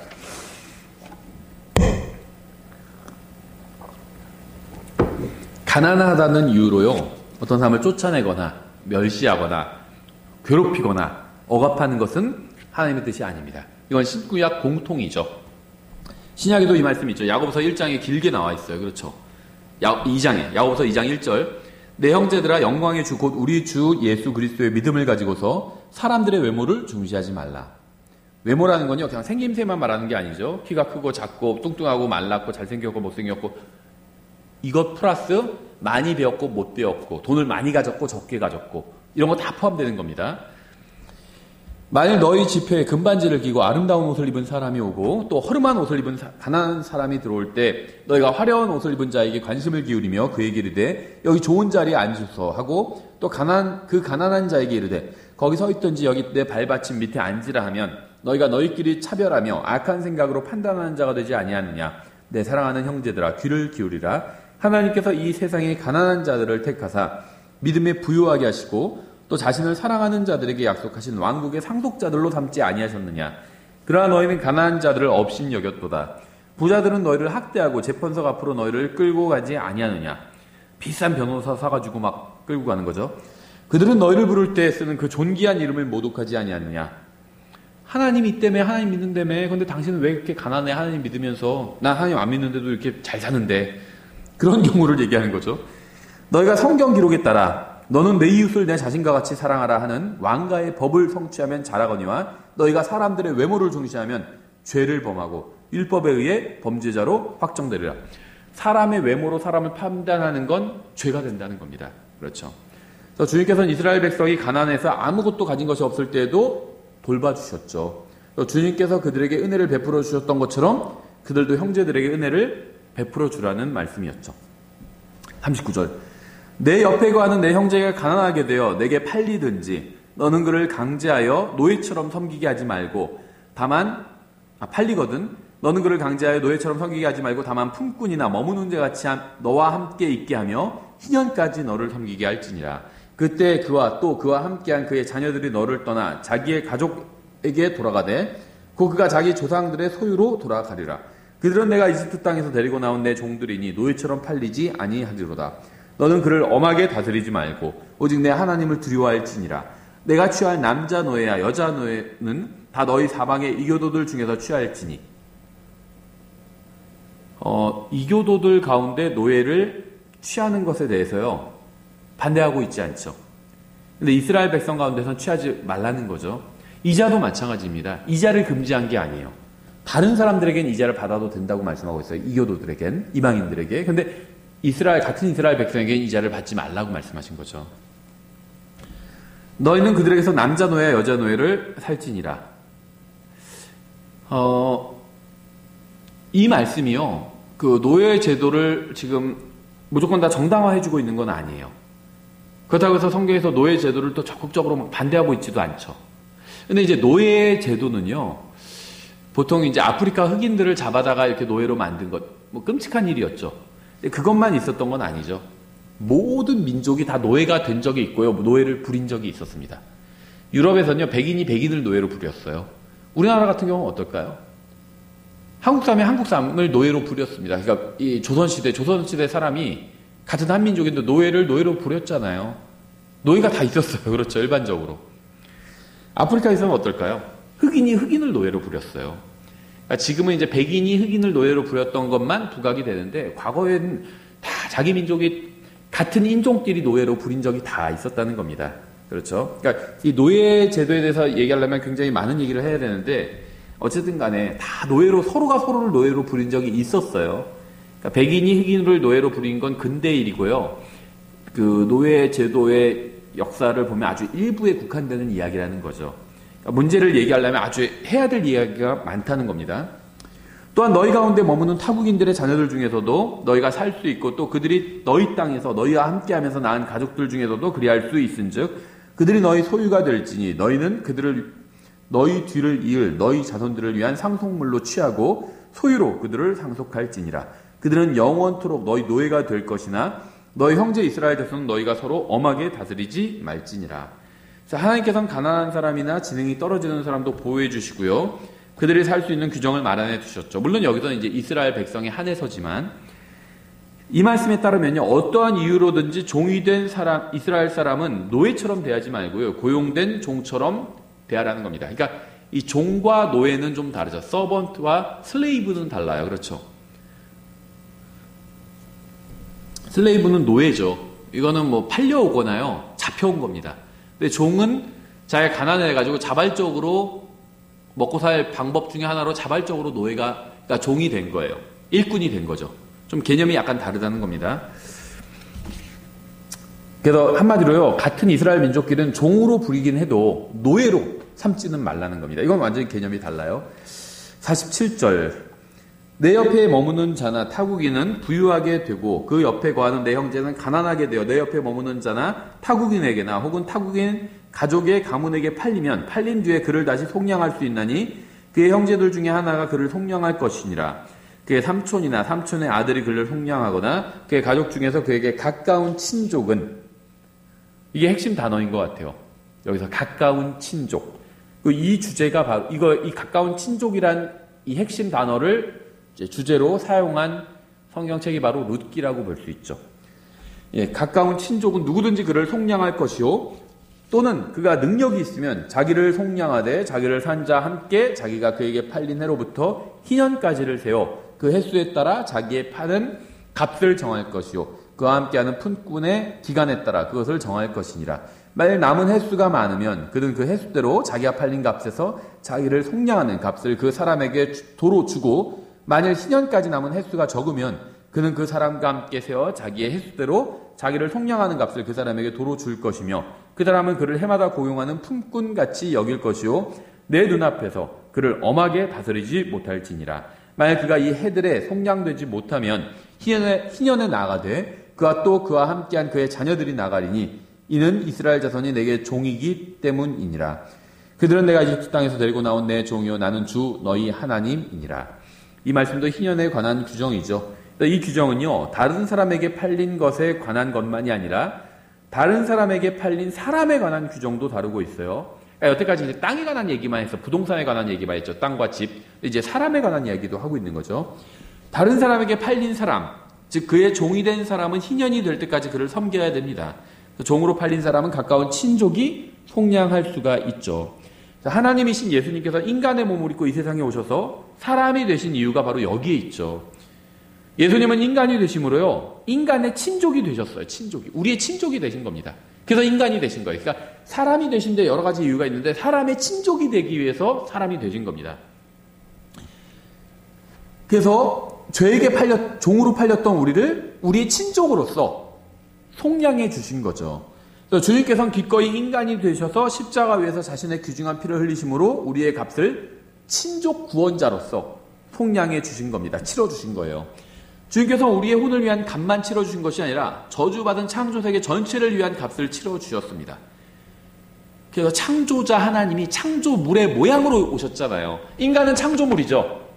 가난하다는 이유로요 어떤 사람을 쫓아내거나 멸시하거나 괴롭히거나 억압하는 것은 하나님의 뜻이 아닙니다. 이건 신구약 공통이죠. 신약에도 이 말씀이 있죠. 야고보서 1장에 길게 나와 있어요. 그렇죠. 2장에 야고보서 2장 1절 내 형제들아 영광의 주 곧 우리 주 예수 그리스도의 믿음을 가지고서 사람들의 외모를 중시하지 말라. 외모라는 건요 그냥 생김새만 말하는 게 아니죠. 키가 크고 작고 뚱뚱하고 말랐고 잘생겼고 못생겼고 이것 플러스 많이 배웠고 못 배웠고 돈을 많이 가졌고 적게 가졌고 이런 거 다 포함되는 겁니다. 만일 너희 집회에 금반지를 끼고 아름다운 옷을 입은 사람이 오고 또 허름한 옷을 입은 가난한 사람이 들어올 때 너희가 화려한 옷을 입은 자에게 관심을 기울이며 그에게 이르되 여기 좋은 자리에 앉으소 하고 또 가난한 자에게 이르되 거기 서 있든지 여기 내 발받침 밑에 앉으라 하면 너희가 너희끼리 차별하며 악한 생각으로 판단하는 자가 되지 아니하느냐. 내 사랑하는 형제들아 귀를 기울이라. 하나님께서 이 세상의 가난한 자들을 택하사 믿음에 부유하게 하시고 또 자신을 사랑하는 자들에게 약속하신 왕국의 상속자들로 삼지 아니하셨느냐. 그러나 너희는 가난한 자들을 업신 여겼도다. 부자들은 너희를 학대하고 재판석 앞으로 너희를 끌고 가지 아니하느냐. 비싼 변호사 사가지고 막 끌고 가는 거죠. 그들은 너희를 부를 때 쓰는 그 존귀한 이름을 모독하지 아니하느냐. 하나님이 있다며 하나님 믿는다며 근데 당신은 왜 이렇게 가난해 하나님 믿으면서 난 하나님 안 믿는데도 이렇게 잘 사는데 그런 경우를 얘기하는 거죠. 너희가 성경 기록에 따라 너는 내 이웃을 내 자신과 같이 사랑하라 하는 왕가의 법을 성취하면 잘하거니와 너희가 사람들의 외모를 중시하면 죄를 범하고 율법에 의해 범죄자로 확정되리라. 사람의 외모로 사람을 판단하는 건 죄가 된다는 겁니다. 그렇죠. 그래서 주님께서는 이스라엘 백성이 가난해서 아무것도 가진 것이 없을 때에도 돌봐주셨죠. 주님께서 그들에게 은혜를 베풀어 주셨던 것처럼 그들도 형제들에게 은혜를 베풀어 주라는 말씀이었죠. 39절 내 옆에 거하는 내 형제가 가난하게 되어 내게 팔리든지 너는 그를 강제하여 노예처럼 섬기게 하지 말고 다만 팔리거든 너는 그를 강제하여 노예처럼 섬기게 하지 말고 다만 품꾼이나 머무는 자 같이 너와 함께 있게 하며 희년까지 너를 섬기게 할지니라. 그때 그와 또 그와 함께한 그의 자녀들이 너를 떠나 자기의 가족에게 돌아가되 그가 자기 조상들의 소유로 돌아가리라. 그들은 내가 이집트 땅에서 데리고 나온 내 종들이니 노예처럼 팔리지 아니하리로다. 너는 그를 엄하게 다스리지 말고 오직 내 하나님을 두려워할지니라. 내가 취할 남자 노예야 여자 노예는 다 너희 사방의 이교도들 중에서 취할지니. 이교도들 가운데 노예를 취하는 것에 대해서요 반대하고 있지 않죠. 근데 이스라엘 백성 가운데서는 취하지 말라는 거죠. 이자도 마찬가지입니다. 이자를 금지한 게 아니에요. 다른 사람들에겐 이자를 받아도 된다고 말씀하고 있어요. 이교도들에겐, 이방인들에게. 근데 같은 이스라엘 백성에겐 이자를 받지 말라고 말씀하신 거죠. 너희는 그들에게서 남자 노예, 여자 노예를 살지니라. 이 말씀이요, 그 노예 제도를 지금 무조건 다 정당화해주고 있는 건 아니에요. 그렇다고 해서 성경에서 노예 제도를 또 적극적으로 막 반대하고 있지도 않죠. 근데 이제 노예 제도는요, 보통 이제 아프리카 흑인들을 잡아다가 이렇게 노예로 만든 것, 뭐 끔찍한 일이었죠. 그것만 있었던 건 아니죠. 모든 민족이 다 노예가 된 적이 있고요. 노예를 부린 적이 있었습니다. 유럽에서는요, 백인이 백인을 노예로 부렸어요. 우리나라 같은 경우는 어떨까요? 한국 사람이 한국 사람을 노예로 부렸습니다. 그러니까 이 조선시대 사람이 같은 한민족인데 노예를 노예로 부렸잖아요. 노예가 다 있었어요. 그렇죠. 일반적으로. 아프리카에서는 어떨까요? 흑인이 흑인을 노예로 부렸어요. 지금은 이제 백인이 흑인을 노예로 부렸던 것만 부각이 되는데 과거에는 다 자기 민족이 같은 인종끼리 노예로 부린 적이 다 있었다는 겁니다. 그렇죠? 그러니까 이 노예 제도에 대해서 얘기하려면 굉장히 많은 얘기를 해야 되는데 어쨌든 간에 다 노예로 서로가 서로를 노예로 부린 적이 있었어요. 그러니까 백인이 흑인을 노예로 부린 건 근대 일이고요. 그 노예 제도의 역사를 보면 아주 일부에 국한되는 이야기라는 거죠. 그러니까 문제를 얘기하려면 아주 해야 될 이야기가 많다는 겁니다. 또한 너희 가운데 머무는 타국인들의 자녀들 중에서도 너희가 살 수 있고 또 그들이 너희 땅에서 너희와 함께하면서 낳은 가족들 중에서도 그리할 수 있은즉 그들이 너희 소유가 될지니 너희는 그들을 너희 뒤를 이을 너희 자손들을 위한 상속물로 취하고 소유로 그들을 상속할지니라. 그들은 영원토록 너희 노예가 될 것이나 너희 형제 이스라엘 자손은 너희가 서로 엄하게 다스리지 말지니라. 자, 하나님께서는 가난한 사람이나 지능이 떨어지는 사람도 보호해 주시고요. 그들이 살 수 있는 규정을 마련해 두셨죠. 물론 여기서는 이제 이스라엘 백성에 한해서지만 이 말씀에 따르면요. 어떠한 이유로든지 종이 된 사람, 이스라엘 사람은 노예처럼 대하지 말고요. 고용된 종처럼 대하라는 겁니다. 그러니까 이 종과 노예는 좀 다르죠. 서번트와 슬레이브는 달라요. 그렇죠. 슬레이브는 노예죠. 이거는 뭐 팔려오거나요. 잡혀온 겁니다. 근데 종은 자기가 가난해가지고 자발적으로 먹고 살 방법 중에 하나로 자발적으로 노예가, 그러니까 종이 된 거예요. 일꾼이 된 거죠. 좀 개념이 약간 다르다는 겁니다. 그래서 한마디로요, 같은 이스라엘 민족끼리는 종으로 부리긴 해도 노예로 삼지는 말라는 겁니다. 이건 완전히 개념이 달라요. 47절. 내 옆에 머무는 자나 타국인은 부유하게 되고 그 옆에 거하는 내 형제는 가난하게 되어 내 옆에 머무는 자나 타국인에게나 혹은 타국인 가족의 가문에게 팔리면 팔린 뒤에 그를 다시 속량할 수 있나니 그의 형제들 중에 하나가 그를 속량할 것이니라. 그의 삼촌이나 삼촌의 아들이 그를 속량하거나 그의 가족 중에서 그에게 가까운 친족은, 이게 핵심 단어인 것 같아요. 여기서 가까운 친족. 이 주제가 바로 이 가까운 친족이란 이 핵심 단어를 이제 주제로 사용한 성경책이 바로 룻기라고 볼 수 있죠. 예, 가까운 친족은 누구든지 그를 속량할 것이요 또는 그가 능력이 있으면 자기를 속량하되 자기를 산 자와 함께 자기가 그에게 팔린 해로부터 희년까지를 세워 그 횟수에 따라 자기의 파는 값을 정할 것이요 그와 함께하는 품꾼의 기간에 따라 그것을 정할 것이니라. 만일 남은 횟수가 많으면 그는 그 횟수대로 자기가 팔린 값에서 자기를 속량하는 값을 그 사람에게 도로 주고 만일 희년까지 남은 횟수가 적으면 그는 그 사람과 함께 세워 자기의 횟수대로 자기를 속량하는 값을 그 사람에게 도로 줄 것이며 그 사람은 그를 해마다 고용하는 품꾼같이 여길 것이요 내 눈앞에서 그를 엄하게 다스리지 못할지니라. 만약 그가 이 해들에 속량되지 못하면 희년에 나가되 그와 또 그와 함께한 그의 자녀들이 나가리니 이는 이스라엘 자손이 내게 종이기 때문이니라. 그들은 내가 이집트 땅에서 데리고 나온 내 종이요 나는 주 너희 하나님이니라. 이 말씀도 희년에 관한 규정이죠. 이 규정은요, 다른 사람에게 팔린 것에 관한 것만이 아니라 다른 사람에게 팔린 사람에 관한 규정도 다루고 있어요. 그러니까 여태까지 이제 땅에 관한 얘기만 해서 부동산에 관한 얘기만 했죠. 땅과 집. 이제 사람에 관한 이야기도 하고 있는 거죠. 다른 사람에게 팔린 사람, 즉 그의 종이 된 사람은 희년이 될 때까지 그를 섬겨야 됩니다. 종으로 팔린 사람은 가까운 친족이 속량할 수가 있죠. 하나님이신 예수님께서 인간의 몸을 입고 이 세상에 오셔서 사람이 되신 이유가 바로 여기에 있죠. 예수님은 인간이 되심으로요, 인간의 친족이 되셨어요. 친족이. 우리의 친족이 되신 겁니다. 그래서 인간이 되신 거예요. 그러니까 사람이 되신 데 여러 가지 이유가 있는데 사람의 친족이 되기 위해서 사람이 되신 겁니다. 그래서 죄에게 종으로 팔렸던 우리를 우리의 친족으로서 속량해 주신 거죠. 그래서 주님께서는 기꺼이 인간이 되셔서 십자가 위에서 자신의 귀중한 피를 흘리심으로 우리의 값을 친족 구원자로서 속량해 주신 겁니다. 치러 주신 거예요. 주님께서 우리의 혼을 위한 값만 치러 주신 것이 아니라 저주받은 창조세계 전체를 위한 값을 치러 주셨습니다. 그래서 창조자 하나님이 창조물의 모양으로 오셨잖아요. 인간은 창조물이죠.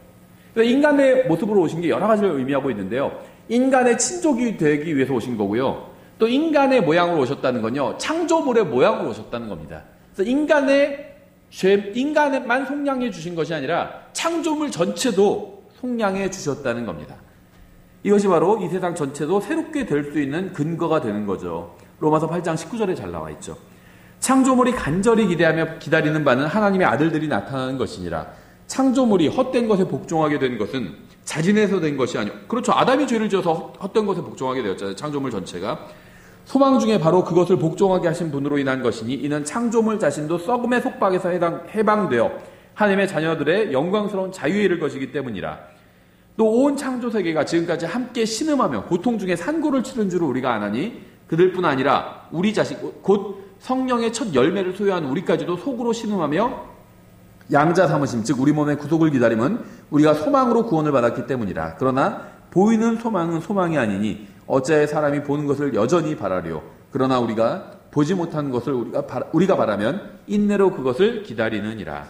그래서 인간의 모습으로 오신 게 여러 가지를 의미하고 있는데요. 인간의 친족이 되기 위해서 오신 거고요. 또 인간의 모양으로 오셨다는 건요, 창조물의 모양으로 오셨다는 겁니다. 그래서 인간만 속량해 주신 것이 아니라 창조물 전체도 속량해 주셨다는 겁니다. 이것이 바로 이 세상 전체도 새롭게 될 수 있는 근거가 되는 거죠. 로마서 8장 19절에 잘 나와 있죠. 창조물이 간절히 기대하며 기다리는 바는 하나님의 아들들이 나타나는 것이니라. 창조물이 헛된 것에 복종하게 된 것은 자진해서 된 것이 아니오. 그렇죠. 아담이 죄를 지어서 헛된 것에 복종하게 되었잖아요. 창조물 전체가. 소망 중에 바로 그것을 복종하게 하신 분으로 인한 것이니 이는 창조물 자신도 썩음의 속박에서 해방되어 하나님의 자녀들의 영광스러운 자유에 이를 것이기 때문이라. 또 온 창조 세계가 지금까지 함께 신음하며 고통 중에 산고를 치른 줄을 우리가 아나니 그들뿐 아니라 우리 자식 곧 성령의 첫 열매를 소유한 우리까지도 속으로 신음하며 양자 삼으심 즉 우리 몸의 구속을 기다림은 우리가 소망으로 구원을 받았기 때문이라. 그러나 보이는 소망은 소망이 아니니 어찌하여 사람이 보는 것을 여전히 바라리요. 그러나 우리가 보지 못한 것을 우리가 바라면 인내로 그것을 기다리느니라.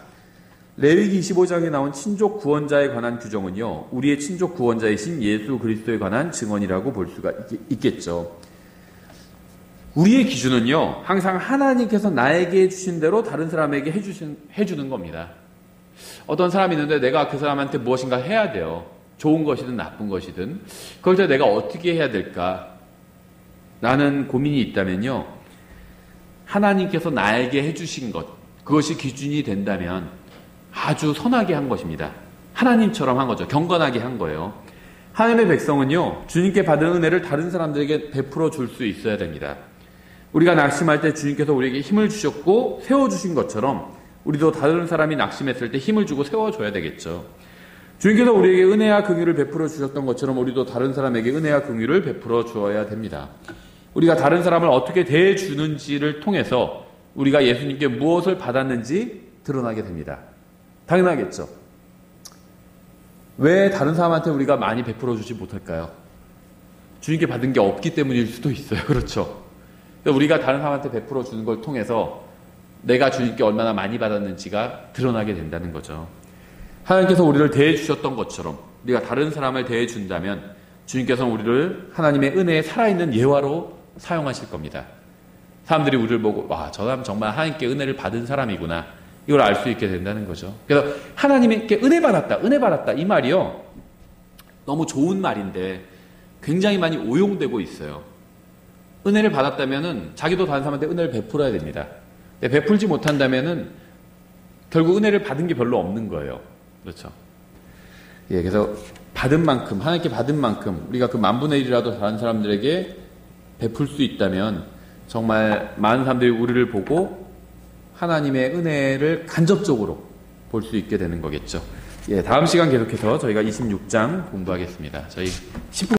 레위기 25장에 나온 친족 구원자에 관한 규정은요, 우리의 친족 구원자이신 예수 그리스도에 관한 증언이라고 볼 수가 있겠죠. 우리의 기준은요, 항상 하나님께서 나에게 해주신 대로 다른 사람에게 해주는 겁니다. 어떤 사람이 있는데 내가 그 사람한테 무엇인가 해야 돼요. 좋은 것이든 나쁜 것이든. 그럴 때 내가 어떻게 해야 될까? 라는 고민이 있다면요, 하나님께서 나에게 해주신 것, 그것이 기준이 된다면 아주 선하게 한 것입니다. 하나님처럼 한 거죠. 경건하게 한 거예요. 하나님의 백성은요, 주님께 받은 은혜를 다른 사람들에게 베풀어 줄 수 있어야 됩니다. 우리가 낙심할 때 주님께서 우리에게 힘을 주셨고 세워주신 것처럼 우리도 다른 사람이 낙심했을 때 힘을 주고 세워줘야 되겠죠. 주님께서 우리에게 은혜와 긍휼을 베풀어 주셨던 것처럼 우리도 다른 사람에게 은혜와 긍휼을 베풀어 주어야 됩니다. 우리가 다른 사람을 어떻게 대해주는지를 통해서 우리가 예수님께 무엇을 받았는지 드러나게 됩니다. 당연하겠죠. 왜 다른 사람한테 우리가 많이 베풀어 주지 못할까요? 주님께 받은 게 없기 때문일 수도 있어요. 그렇죠. 우리가 다른 사람한테 베풀어 주는 걸 통해서 내가 주님께 얼마나 많이 받았는지가 드러나게 된다는 거죠. 하나님께서 우리를 대해 주셨던 것처럼 우리가 다른 사람을 대해 준다면 주님께서는 우리를 하나님의 은혜에 살아있는 예화로 사용하실 겁니다. 사람들이 우리를 보고 와, 저 사람 정말 하나님께 은혜를 받은 사람이구나, 이걸 알 수 있게 된다는 거죠. 그래서 하나님께 은혜 받았다 이 말이요, 너무 좋은 말인데 굉장히 많이 오용되고 있어요. 은혜를 받았다면은 자기도 다른 사람한테 은혜를 베풀어야 됩니다. 베풀지 못한다면은 결국 은혜를 받은 게 별로 없는 거예요. 그렇죠. 예, 그래서 받은 만큼, 하나님께 받은 만큼 우리가 그 10,000분의 1이라도 다른 사람들에게 베풀 수 있다면 정말 많은 사람들이 우리를 보고 하나님의 은혜를 간접적으로 볼 수 있게 되는 거겠죠. 예, 다음 시간 계속해서 저희가 26장 공부하겠습니다. 저희 10분